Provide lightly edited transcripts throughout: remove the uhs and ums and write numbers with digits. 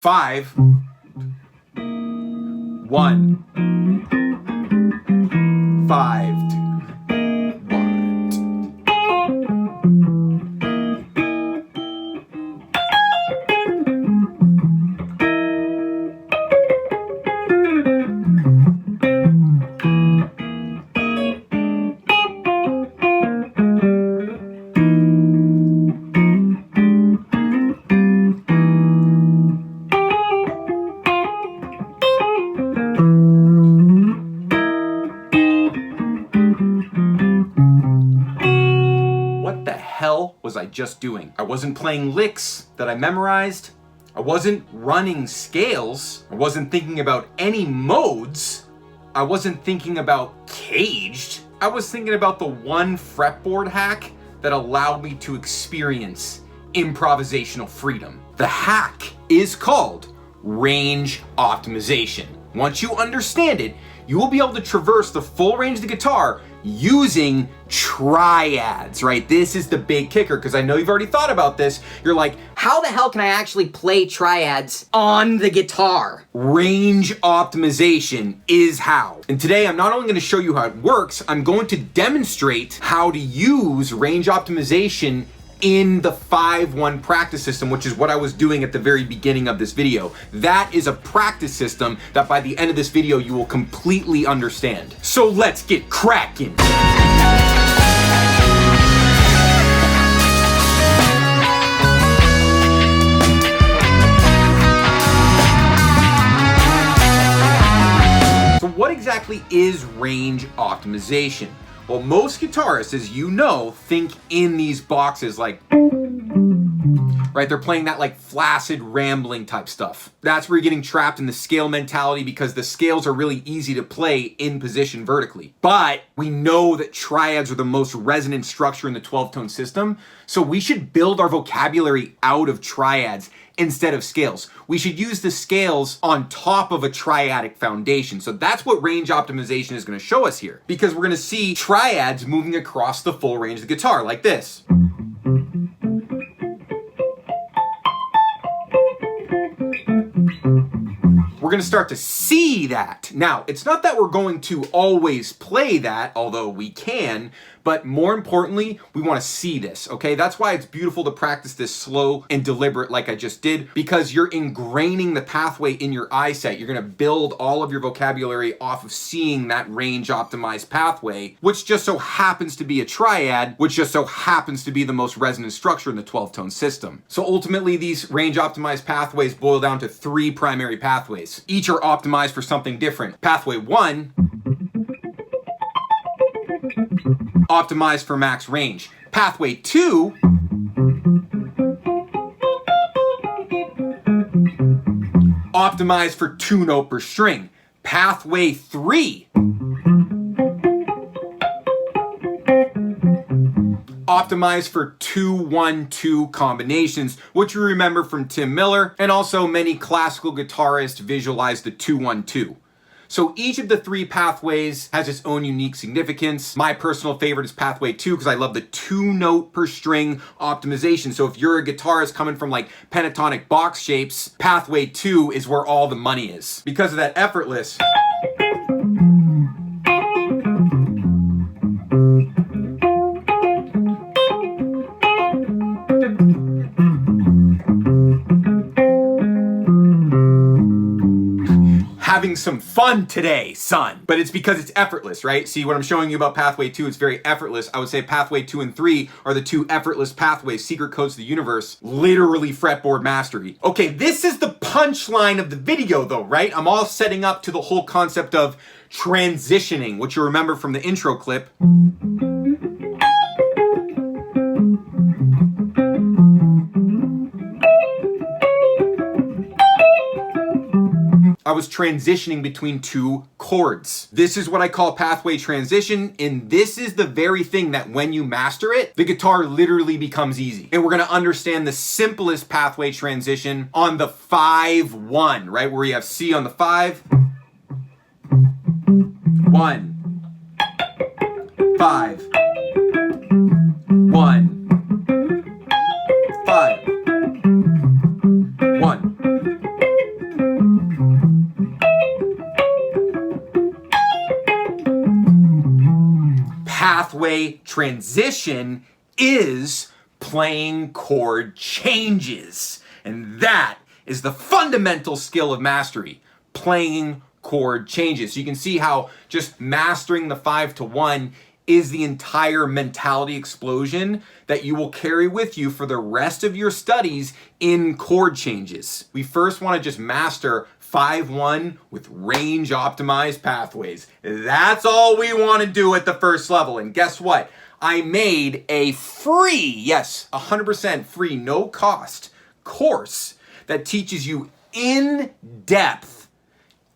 5, 1, 5, 2, What the hell was I just doing? I wasn't playing licks that I memorized. I wasn't running scales. I wasn't thinking about any modes. I wasn't thinking about caged. I was thinking about the one fretboard hack that allowed me to experience improvisational freedom. The hack is called range optimization. Once you understand it, you will be able to traverse the full range of the guitar using triads, right? This is the big kicker, because I know you've already thought about this. You're like, how the hell can I actually play triads on the guitar? range optimization is how. And today I'm not only going to show you how it works, I'm going to demonstrate how to use range optimization in the 5-1 practice system, which is what I was doing at the very beginning of this video. That is a practice system that by the end of this video you will completely understand. So let's get cracking. So what exactly is range optimization? Well, most guitarists, as you know, think in these boxes like, right? They're playing that like flaccid, rambling type stuff. That's where you're getting trapped in the scale mentality, because the scales are really easy to play in position vertically. But we know that triads are the most resonant structure in the 12-tone system, so we should build our vocabulary out of triads instead of scales. We should use the scales on top of a triadic foundation. So that's what range optimization is going to show us here, because we're going to see triads moving across the full range of the guitar like this. We're going to start to see that. Now, it's not that we're going to always play that, although we can, but more importantly, we want to see this, okay? That's why it's beautiful to practice this slow and deliberate like I just did, because you're ingraining the pathway in your eyesight. You're going to build all of your vocabulary off of seeing that range optimized pathway, which just so happens to be a triad, which just so happens to be the most resonant structure in the 12-tone system. So ultimately, these range optimized pathways boil down to 3 primary pathways. Each are optimized for something different. Pathway 1, optimized for max range. Pathway 2, optimized for 2 note per string. Pathway 3, optimized for 2-1-2 combinations, which we remember from Tim Miller, and also many classical guitarists visualize the 2-1-2. So each of the 3 pathways has its own unique significance. My personal favorite is pathway 2 because I love the 2 note per string optimization. So if you're a guitarist coming from like pentatonic box shapes, pathway 2 is where all the money is. Because of that effortless. Having some fun today, son. But it's because it's effortless, right? See, what I'm showing you about pathway 2, it's very effortless. I would say pathway 2 and 3 are the 2 effortless pathways, secret codes to the universe, literally fretboard mastery. Okay, this is the punchline of the video though, right? I'm all setting up to the whole concept of transitioning, which you remember from the intro clip. I was transitioning between 2 chords. This is what I call pathway transition, and this is the very thing that when you master it, the guitar literally becomes easy. And we're gonna understand the simplest pathway transition on the 5-1, right? Where you have C on the 5, 1, 5, 1, 5, 1, pathway transition is playing chord changes. And that is the fundamental skill of mastery, playing chord changes. So you can see how just mastering the 5-to-1 is the entire mentality explosion that you will carry with you for the rest of your studies in chord changes. We first want to just master 5-1 with range optimized pathways. That's all we want to do at the first level. And guess what? I made a free, yes, 100% free, no cost course that teaches you in depth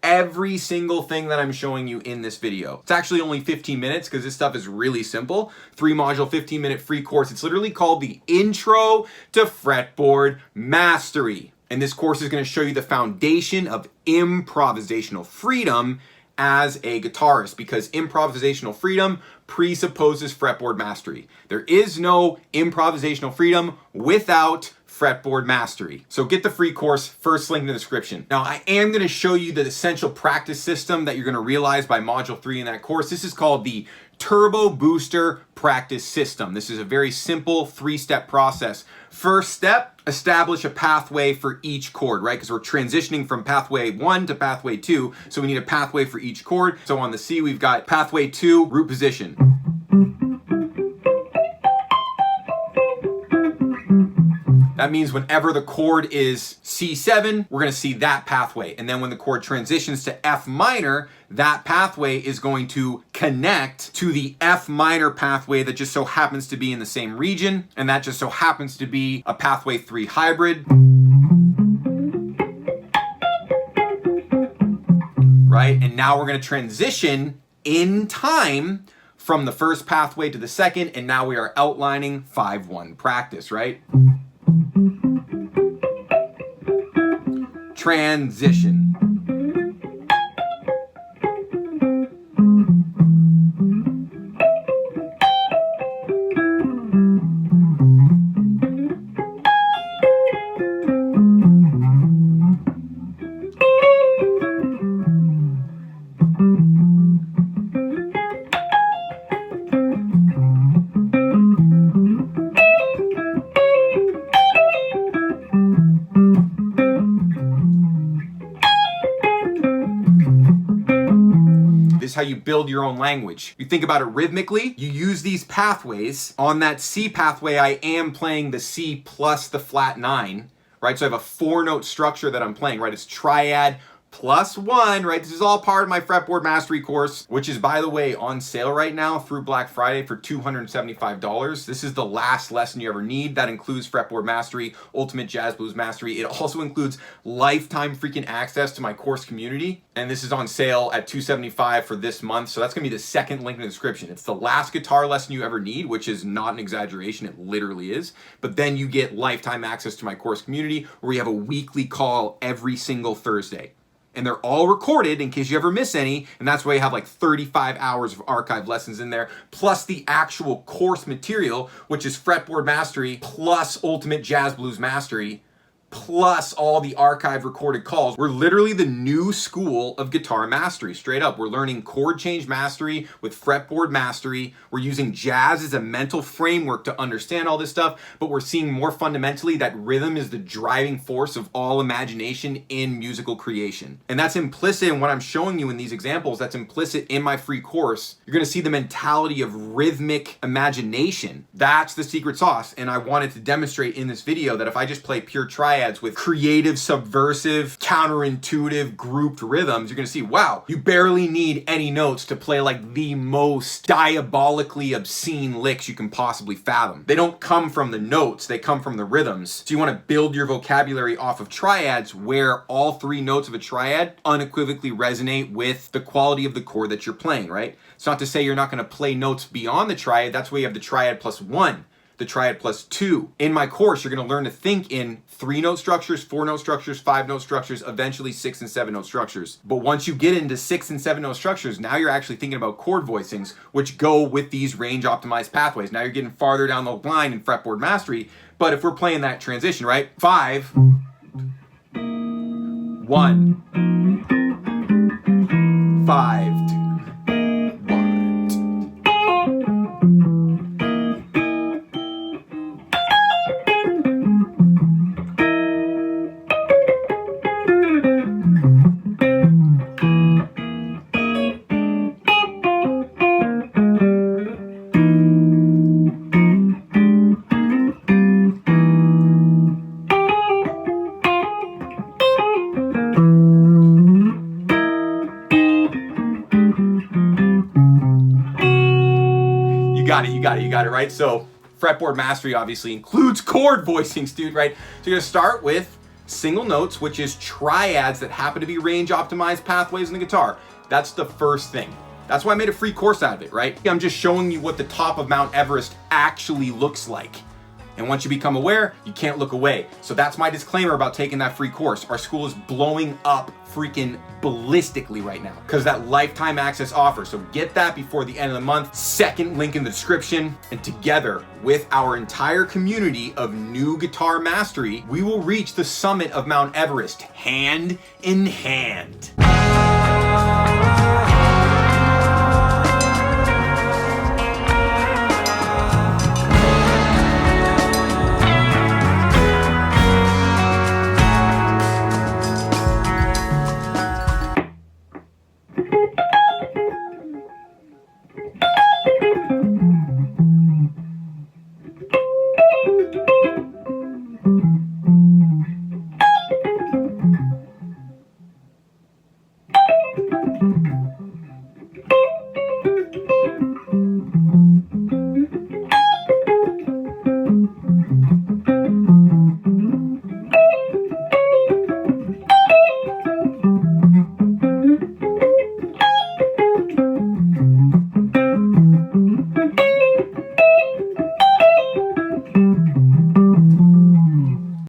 every single thing that I'm showing you in this video. It's actually only 15 minutes because this stuff is really simple. 3-module, 15-minute free course. It's literally called the Intro to Fretboard Mastery. And this course is going to show you the foundation of improvisational freedom as a guitarist, because improvisational freedom presupposes fretboard mastery. There is no improvisational freedom without fretboard mastery. So get the free course, first link in the description. Now I am going to show you the essential practice system that you're going to realize by module 3 in that course. This is called the Turbo Booster Practice System. This is a very simple 3-step process. First step, establish a pathway for each chord, right? Because we're transitioning from pathway 1 to pathway 2, so we need a pathway for each chord. So on the C, we've got pathway 2, root position. That means whenever the chord is C7, we're going to see that pathway. And then when the chord transitions to F minor, that pathway is going to connect to the F minor pathway that just so happens to be in the same region. And that just so happens to be a pathway 3 hybrid. Right? And now we're going to transition in time from the first pathway to the second. And now we are outlining 5-1 practice, right? Transition. How you build your own language. You think about it rhythmically, you use these pathways. On that C pathway, I am playing the C plus the flat 9, right? So I have a 4-note structure that I'm playing, right? It's triad plus 1, right? This is all part of my fretboard mastery course, which is, by the way, on sale right now through Black Friday for $275. This is the last lesson you ever need. That includes fretboard mastery, ultimate jazz blues mastery. It also includes lifetime freaking access to my course community. And this is on sale at $275 for this month. So that's gonna be the second link in the description. It's the last guitar lesson you ever need, which is not an exaggeration, it literally is. But then you get lifetime access to my course community where we have a weekly call every single Thursday. And they're all recorded in case you ever miss any, and that's why you have like 35 hours of archived lessons in there, plus the actual course material, which is fretboard mastery, plus ultimate jazz blues mastery, plus all the archive recorded calls. We're literally the new school of guitar mastery, straight up. We're learning chord change mastery with fretboard mastery. We're using jazz as a mental framework to understand all this stuff, but we're seeing more fundamentally that rhythm is the driving force of all imagination in musical creation. And that's implicit in what I'm showing you in these examples. That's implicit in my free course. You're gonna see the mentality of rhythmic imagination. That's the secret sauce. And I wanted to demonstrate in this video that if I just play pure triads with creative, subversive, counterintuitive, grouped rhythms, you're gonna see, wow, you barely need any notes to play like the most diabolically obscene licks you can possibly fathom. They don't come from the notes, they come from the rhythms. So you wanna build your vocabulary off of triads where all 3 notes of a triad unequivocally resonate with the quality of the chord that you're playing, right? It's not to say you're not gonna play notes beyond the triad. That's why you have the triad plus 1. The triad plus 2. In my course, you're gonna learn to think in 3-note structures, 4-note structures, 5-note structures, eventually 6 and 7-note structures. But once you get into 6 and 7-note structures, now you're actually thinking about chord voicings, which go with these range optimized pathways. Now you're getting farther down the line in fretboard mastery. But if we're playing that transition, right? 5, 1, 5, 2, 1, 2. You got it, right? So fretboard mastery obviously includes chord voicings, dude, right? So you're gonna start with single notes, which is triads that happen to be range optimized pathways in the guitar. That's the first thing. That's why I made a free course out of it, right? I'm just showing you what the top of Mount Everest actually looks like. And once you become aware, you can't look away. So that's my disclaimer about taking that free course. Our school is blowing up freaking ballistically right now because that lifetime access offer. So get that before the end of the month. Second link in the description. And together with our entire community of new guitar mastery, we will reach the summit of Mount Everest hand in hand.